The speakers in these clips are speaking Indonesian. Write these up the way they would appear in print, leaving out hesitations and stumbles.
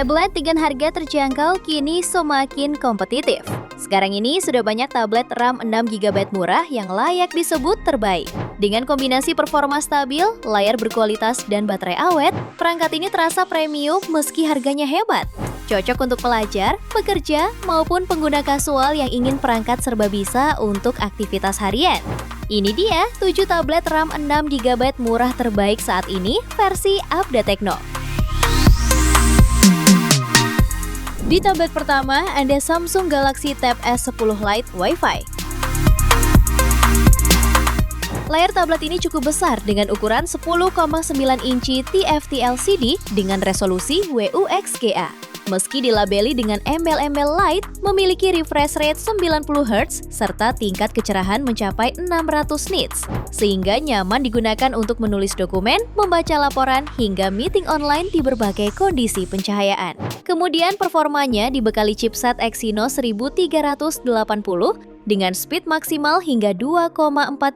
Tablet dengan harga terjangkau kini semakin kompetitif. Sekarang ini sudah banyak tablet RAM 6GB murah yang layak disebut terbaik. Dengan kombinasi performa stabil, layar berkualitas, dan baterai awet, perangkat ini terasa premium meski harganya hebat. Cocok untuk pelajar, pekerja, maupun pengguna kasual yang ingin perangkat serba bisa untuk aktivitas harian. Ini dia 7 tablet RAM 6GB murah terbaik saat ini versi Update Tecno. Di tablet pertama, ada Samsung Galaxy Tab S10 Lite Wi-Fi. Layar tablet ini cukup besar dengan ukuran 10,9 inci TFT LCD dengan resolusi WUXGA. Meski dilabeli dengan embel-embel light, memiliki refresh rate 90Hz serta tingkat kecerahan mencapai 600 nits, sehingga nyaman digunakan untuk menulis dokumen, membaca laporan, hingga meeting online di berbagai kondisi pencahayaan. Kemudian performanya dibekali chipset Exynos 1380 dengan speed maksimal hingga 2,4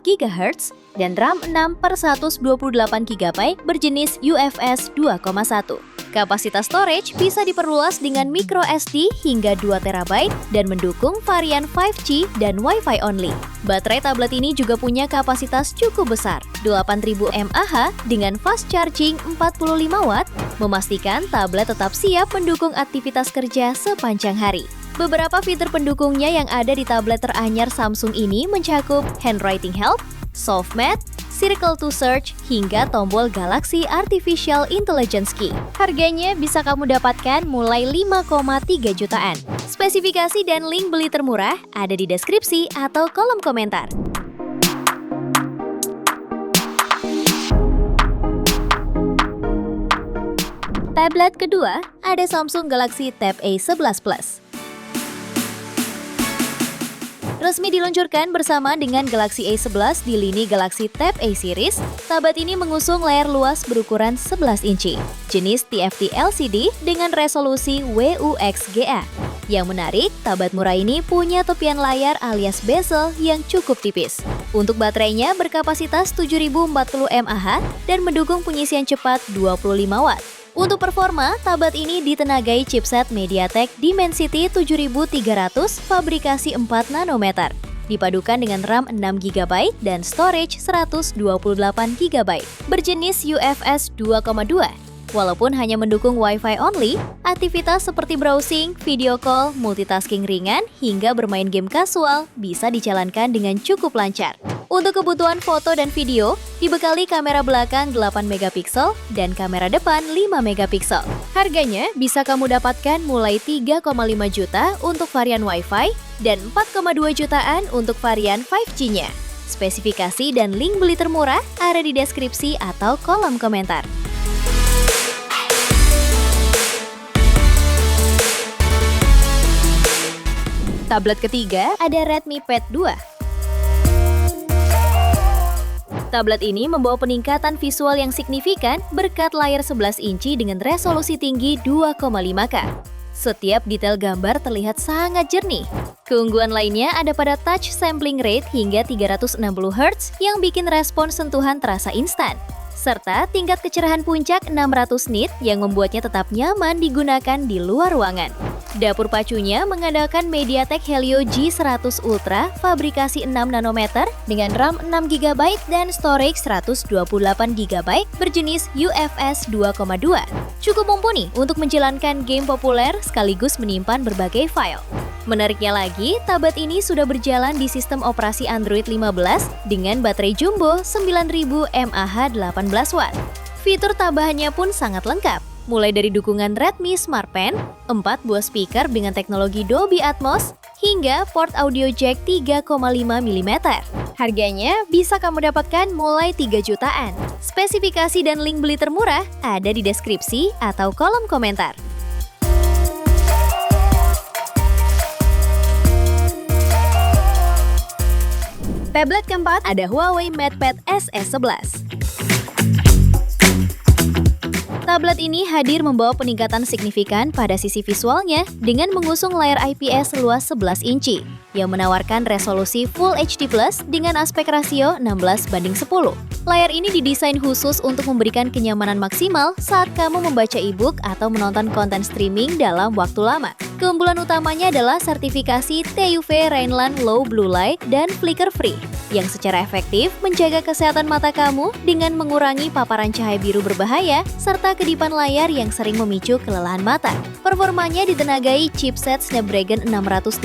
GHz dan RAM 6/128GB berjenis UFS 2.1. Kapasitas storage bisa diperluas dengan micro SD hingga 2TB dan mendukung varian 5G dan Wi-Fi only. Baterai tablet ini juga punya kapasitas cukup besar, 8000 mAh dengan fast charging 45 Watt, memastikan tablet tetap siap mendukung aktivitas kerja sepanjang hari. Beberapa fitur pendukungnya yang ada di tablet teranyar Samsung ini mencakup handwriting help, soft mat, circle to search, hingga tombol Galaxy Artificial Intelligence Key. Harganya bisa kamu dapatkan mulai 5,3 jutaan. Spesifikasi dan link beli termurah ada di deskripsi atau kolom komentar. Tablet kedua, ada Samsung Galaxy Tab A11 Plus. Resmi diluncurkan bersama dengan Galaxy A11 di lini Galaxy Tab A series, tablet ini mengusung layar luas berukuran 11 inci, jenis TFT LCD dengan resolusi WUXGA. Yang menarik, tablet murah ini punya tepian layar alias bezel yang cukup tipis. Untuk baterainya berkapasitas 7040 mAh dan mendukung pengisian cepat 25 Watt. Untuk performa, tablet ini ditenagai chipset MediaTek Dimensity 7300 fabrikasi 4 nanometer, dipadukan dengan RAM 6GB dan storage 128GB, berjenis UFS 2.2. Walaupun hanya mendukung Wi-Fi only, aktivitas seperti browsing, video call, multitasking ringan, hingga bermain game kasual bisa dijalankan dengan cukup lancar. Untuk kebutuhan foto dan video, dibekali kamera belakang 8MP dan kamera depan 5MP. Harganya bisa kamu dapatkan mulai 3,5 juta untuk varian Wi-Fi dan 4,2 jutaan untuk varian 5G-nya. Spesifikasi dan link beli termurah ada di deskripsi atau kolom komentar. Tablet ketiga ada Redmi Pad 2. Tablet ini membawa peningkatan visual yang signifikan berkat layar 11 inci dengan resolusi tinggi 2,5K. Setiap detail gambar terlihat sangat jernih. Keunggulan lainnya ada pada touch sampling rate hingga 360Hz yang bikin respon sentuhan terasa instan, serta tingkat kecerahan puncak 600 nit yang membuatnya tetap nyaman digunakan di luar ruangan. Dapur pacunya mengandalkan MediaTek Helio G100 Ultra fabrikasi 6 nanometer dengan RAM 6GB dan storage 128GB berjenis UFS 2.2. Cukup mumpuni untuk menjalankan game populer sekaligus menyimpan berbagai file. Menariknya lagi, tablet ini sudah berjalan di sistem operasi Android 15 dengan baterai jumbo 9000 mAh 18 Watt. Fitur tambahannya pun sangat lengkap, mulai dari dukungan Redmi Smart Pen, 4 buah speaker dengan teknologi Dolby Atmos, hingga port audio jack 3,5mm. Harganya bisa kamu dapatkan mulai 3 jutaan. Spesifikasi dan link beli termurah ada di deskripsi atau kolom komentar. Tablet keempat ada Huawei MatePad SE11. Tablet ini hadir membawa peningkatan signifikan pada sisi visualnya dengan mengusung layar IPS luas 11 inci. yang menawarkan resolusi Full HD Plus dengan aspek rasio 16:10. Layar ini didesain khusus untuk memberikan kenyamanan maksimal saat kamu membaca e-book atau menonton konten streaming dalam waktu lama. Keunggulan utamanya adalah sertifikasi TUV Rheinland Low Blue Light dan Flicker Free, yang secara efektif menjaga kesehatan mata kamu dengan mengurangi paparan cahaya biru berbahaya serta kedipan layar yang sering memicu kelelahan mata. Performanya ditenagai chipset Snapdragon 680,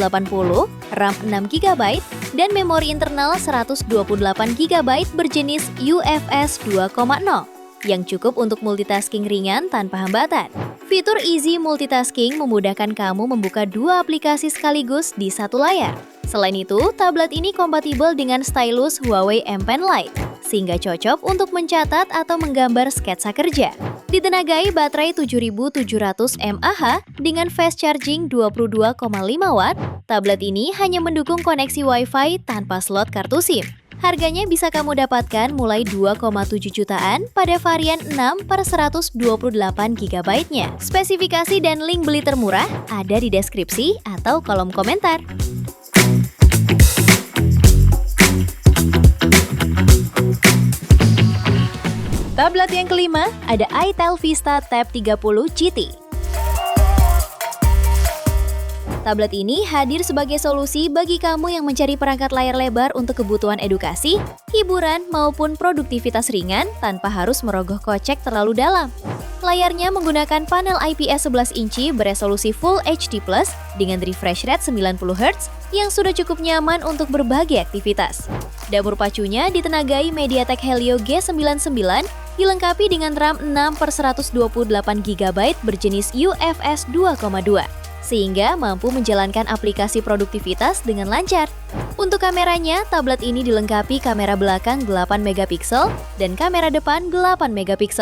RAM 6GB, dan memori internal 128GB berjenis UFS 2.0 yang cukup untuk multitasking ringan tanpa hambatan. Fitur Easy Multitasking memudahkan kamu membuka dua aplikasi sekaligus di satu layar. Selain itu, tablet ini kompatibel dengan stylus Huawei M Pen Lite, sehingga cocok untuk mencatat atau menggambar sketsa kerja. Ditenagai baterai 7700 mAh dengan fast charging 22,5 Watt, tablet ini hanya mendukung koneksi Wi-Fi tanpa slot kartu SIM. Harganya bisa kamu dapatkan mulai 2,7 jutaan pada varian 6/128GB-nya. Spesifikasi dan link beli termurah ada di deskripsi atau kolom komentar. Tablet yang kelima ada itel Vista Tab 30 GT. Tablet ini hadir sebagai solusi bagi kamu yang mencari perangkat layar lebar untuk kebutuhan edukasi, hiburan, maupun produktivitas ringan tanpa harus merogoh kocek terlalu dalam. Layarnya menggunakan panel IPS 11 inci beresolusi Full HD Plus dengan refresh rate 90Hz yang sudah cukup nyaman untuk berbagai aktivitas. Dapur pacunya ditenagai MediaTek Helio G99 dilengkapi dengan RAM 6/128GB berjenis UFS 2.2. Sehingga mampu menjalankan aplikasi produktivitas dengan lancar. Untuk kameranya, tablet ini dilengkapi kamera belakang 8MP dan kamera depan 8MP,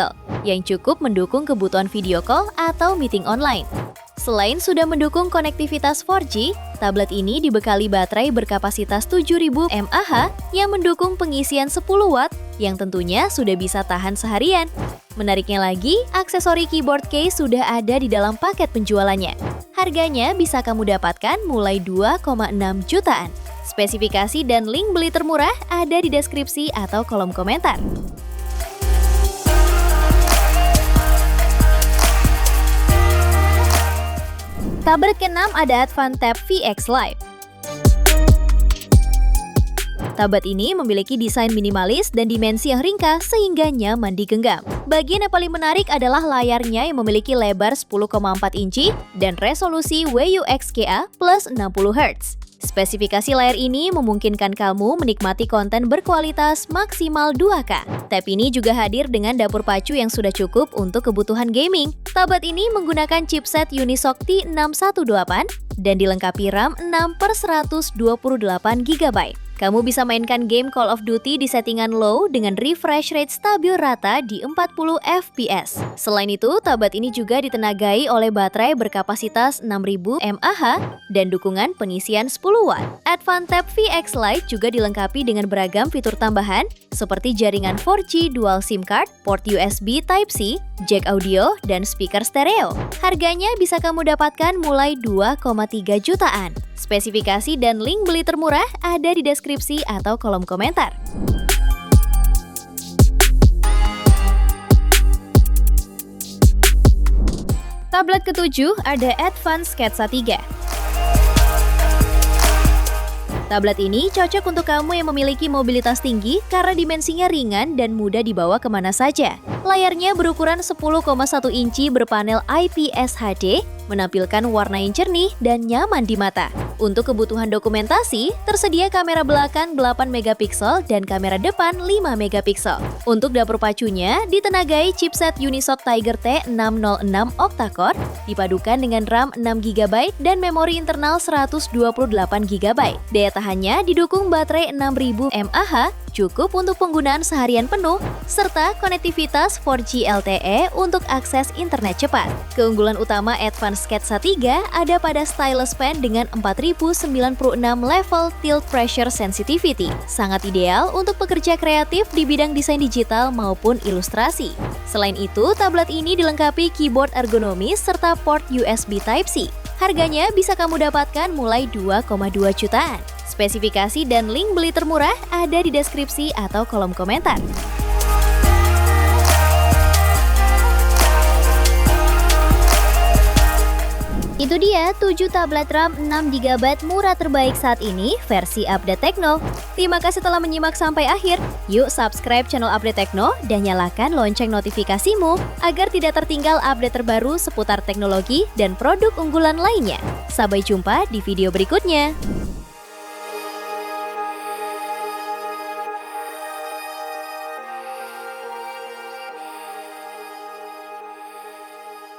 yang cukup mendukung kebutuhan video call atau meeting online. Selain sudah mendukung konektivitas 4G, tablet ini dibekali baterai berkapasitas 7000 mAh yang mendukung pengisian 10 Watt yang tentunya sudah bisa tahan seharian. Menariknya lagi, aksesori keyboard case sudah ada di dalam paket penjualannya. Harganya bisa kamu dapatkan mulai 2,6 jutaan. Spesifikasi dan link beli termurah ada di deskripsi atau kolom komentar. Kabar ke-6 ada Advan Tab VX Live. Tablet ini memiliki desain minimalis dan dimensi yang ringkas sehingga nyaman digenggam. Bagian yang paling menarik adalah layarnya yang memiliki lebar 10,4 inci dan resolusi WUXGA plus 60Hz. Spesifikasi layar ini memungkinkan kamu menikmati konten berkualitas maksimal 2K. Tab ini juga hadir dengan dapur pacu yang sudah cukup untuk kebutuhan gaming. Tablet ini menggunakan chipset Unisoc T618 dan dilengkapi RAM 6/128GB. Kamu bisa mainkan game Call of Duty di settingan low dengan refresh rate stabil rata di 40 FPS. Selain itu, tablet ini juga ditenagai oleh baterai berkapasitas 6000 mAh dan dukungan pengisian 10 Watt. Advan Tab VX Lite juga dilengkapi dengan beragam fitur tambahan seperti jaringan 4G dual SIM card, port USB Type-C, jack audio, dan speaker stereo. Harganya bisa kamu dapatkan mulai 2,3 jutaan. Spesifikasi dan link beli termurah ada di deskripsi atau kolom komentar. Tablet ke-7 ada Advan Sketsa 3. Tablet ini cocok untuk kamu yang memiliki mobilitas tinggi karena dimensinya ringan dan mudah dibawa kemana saja. Layarnya berukuran 10,1 inci berpanel IPS HD, menampilkan warna yang jernih dan nyaman di mata. Untuk kebutuhan dokumentasi, tersedia kamera belakang 8MP dan kamera depan 5MP. Untuk dapur pacunya, ditenagai chipset Unisoc Tiger T606 octa-core, dipadukan dengan RAM 6GB dan memori internal 128GB. Daya tahannya didukung baterai 6000 mAh, cukup untuk penggunaan seharian penuh, serta konektivitas 4G LTE untuk akses internet cepat. Keunggulan utama Advan Sketsa 3 ada pada stylus pen dengan 4096 level tilt pressure sensitivity. Sangat ideal untuk pekerja kreatif di bidang desain digital maupun ilustrasi. Selain itu, tablet ini dilengkapi keyboard ergonomis serta port USB Type-C. Harganya bisa kamu dapatkan mulai 2,2 jutaan. Spesifikasi dan link beli termurah ada di deskripsi atau kolom komentar. Itu dia 7 tablet RAM 6GB murah terbaik saat ini versi Update Tekno. Terima kasih telah menyimak sampai akhir. Yuk subscribe channel Update Tekno dan nyalakan lonceng notifikasimu agar tidak tertinggal update terbaru seputar teknologi dan produk unggulan lainnya. Sampai jumpa di video berikutnya.